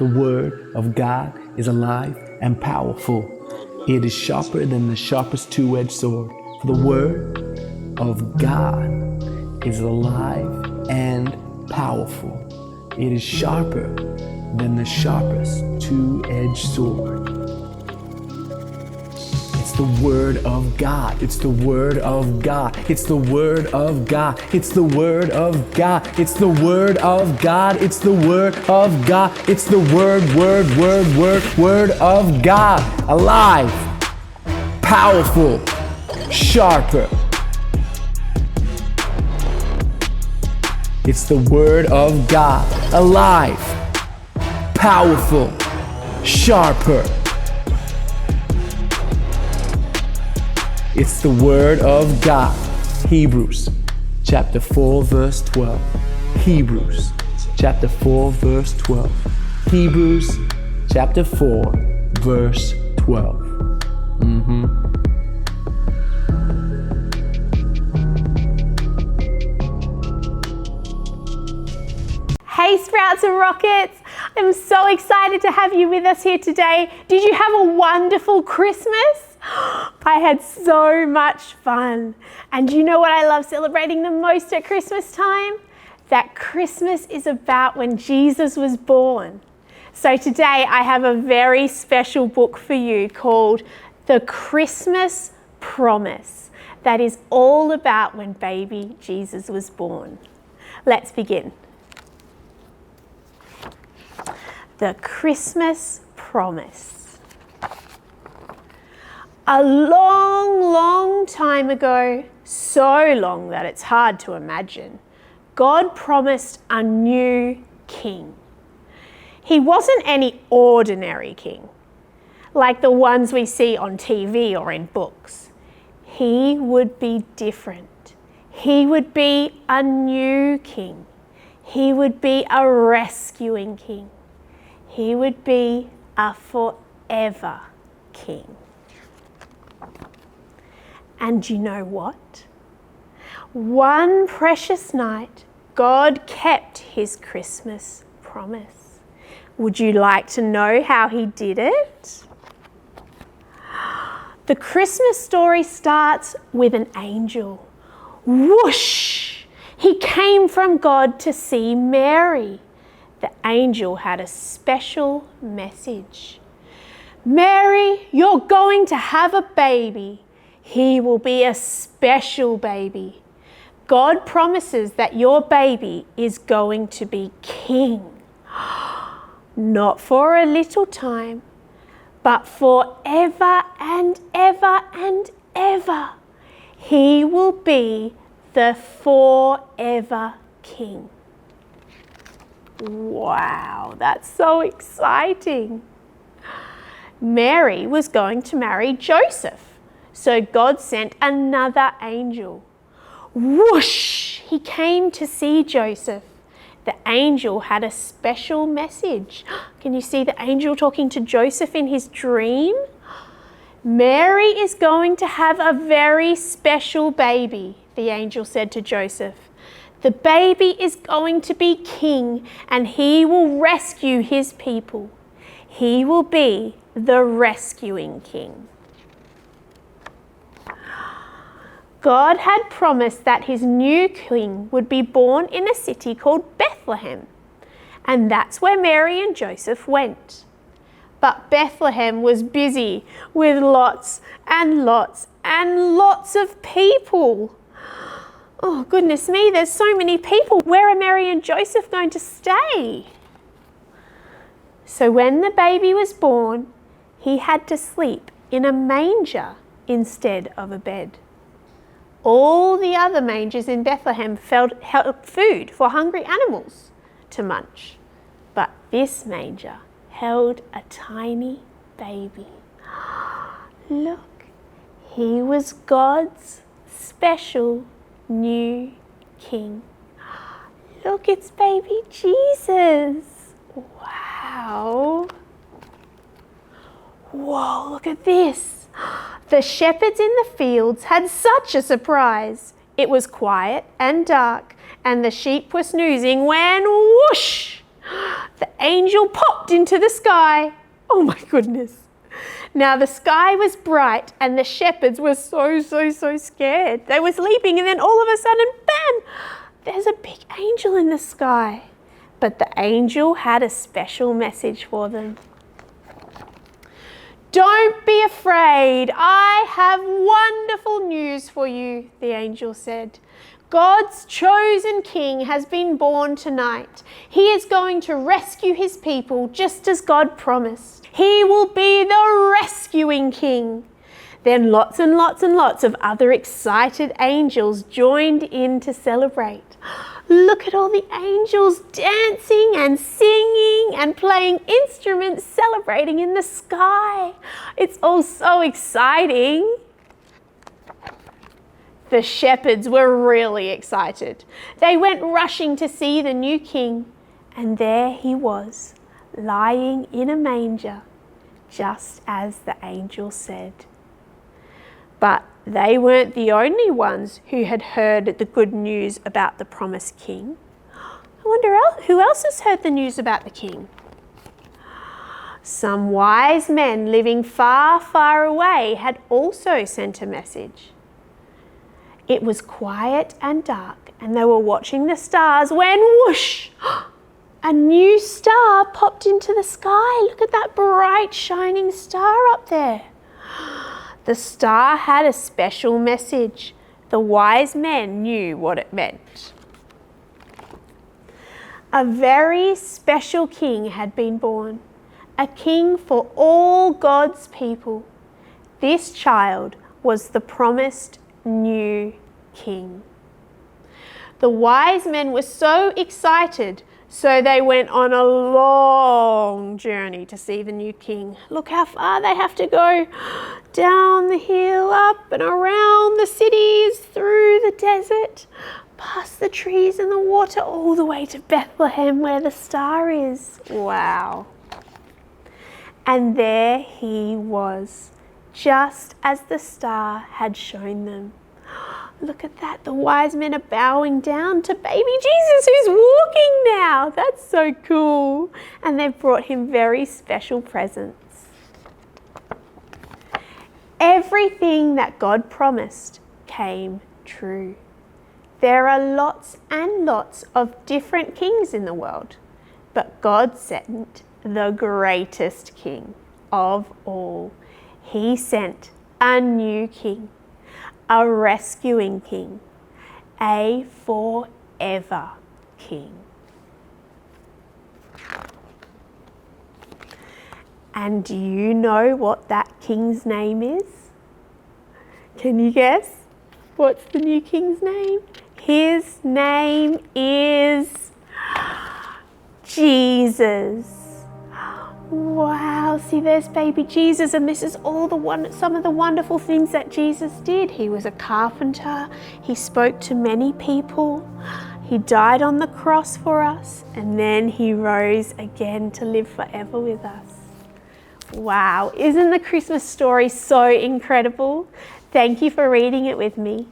The Word of God is alive and powerful. It is sharper than the sharpest two-edged sword. For the Word of God is alive and powerful. It is sharper than the sharpest two-edged sword. It's the Word of God. It's the Word of God. It's the Word of God. It's the Word of God. It's the Word of God. It's the Word of God. It's the Word of God. Alive, powerful, sharper. It's the Word of God. Alive, powerful, sharper. It's the Word of God. Hebrews chapter 4 verse 12. Hebrews chapter 4 verse 12. Hebrews chapter 4 verse 12. Hey Sprouts and Rockets, I'm so excited to have you with us here today. Did you have a wonderful Christmas? I had so much fun. And you know what I love celebrating the most at Christmas time? That Christmas is about when Jesus was born. So today I have a very special book for you called The Christmas Promise that is all about when baby Jesus was born. Let's begin. The Christmas Promise. A long, long time ago, so long that it's hard to imagine, God promised a new king. He wasn't any ordinary king, like the ones we see on TV or in books. He would be different. He would be a new king. He would be a rescuing king. He would be a forever king. And you know what? One precious night, God kept his Christmas promise. Would you like to know how he did it? The Christmas story starts with an angel. Whoosh! He came from God to see Mary. The angel had a special message. Mary, you're going to have a baby. He will be a special baby. God promises that your baby is going to be king. Not for a little time, but forever and ever and ever. He will be the forever king. Wow, that's so exciting. Mary was going to marry Joseph. So God sent another angel. Whoosh! He came to see Joseph. The angel had a special message. Can you see the angel talking to Joseph in his dream? Mary is going to have a very special baby, the angel said to Joseph. The baby is going to be king and he will rescue his people. He will be the rescuing king. God had promised that his new king would be born in a city called Bethlehem. And that's where Mary and Joseph went. But Bethlehem was busy with lots and lots and lots of people. Oh, goodness me, there's so many people. Where are Mary and Joseph going to stay? So when the baby was born, he had to sleep in a manger instead of a bed. All the other mangers in Bethlehem held food for hungry animals to munch. But this manger held a tiny baby. Look, he was God's special new king. Look, it's baby Jesus. Wow. Whoa, look at this. The shepherds in the fields had such a surprise. It was quiet and dark, and the sheep were snoozing when whoosh! The angel popped into the sky. Oh my goodness. Now the sky was bright and the shepherds were so scared. They were sleeping and then all of a sudden, bam, there's a big angel in the sky. But the angel had a special message for them. Don't be afraid. I have wonderful news for you, the angel said. God's chosen king has been born tonight. He is going to rescue his people just as God promised. He will be the rescuing king. Then lots and lots of other excited angels joined in to celebrate. Look at all the angels dancing and singing and playing instruments, celebrating in the sky. It's all so exciting. The shepherds were really excited. They went rushing to see the new king, and there he was, lying in a manger, just as the angel said. But they weren't the only ones who had heard the good news about the promised king. I wonder who else has heard the news about the king? Some wise men living far away had also sent a message. It was quiet and dark, and they were watching the stars when whoosh, a new star popped into the sky. Look at that bright shining star up there. The star had a special message. The wise men knew what it meant. A very special king had been born, a king for all God's people. This child was the promised new king. The wise men were so excited, so they went on a long journey to see the new king. Look how far they have to go. Down the hill, up and around the cities, through the desert, past the trees and the water, all the way to Bethlehem where the star is. Wow. And there he was, just as the star had shown them. Look at that, the wise men are bowing down to baby Jesus who's walking now. That's so cool. And they've brought him very special presents. Everything that God promised came true. There are lots and lots of different kings in the world, but God sent the greatest king of all. He sent a new king, a rescuing king, a forever king. And do you know what that king's name is? Can you guess? What's the new king's name? His name is Jesus. Wow, see there's baby Jesus, and this is all some of the wonderful things that Jesus did. He was a carpenter, he spoke to many people, he died on the cross for us, and then he rose again to live forever with us. Wow, isn't the Christmas story so incredible? Thank you for reading it with me.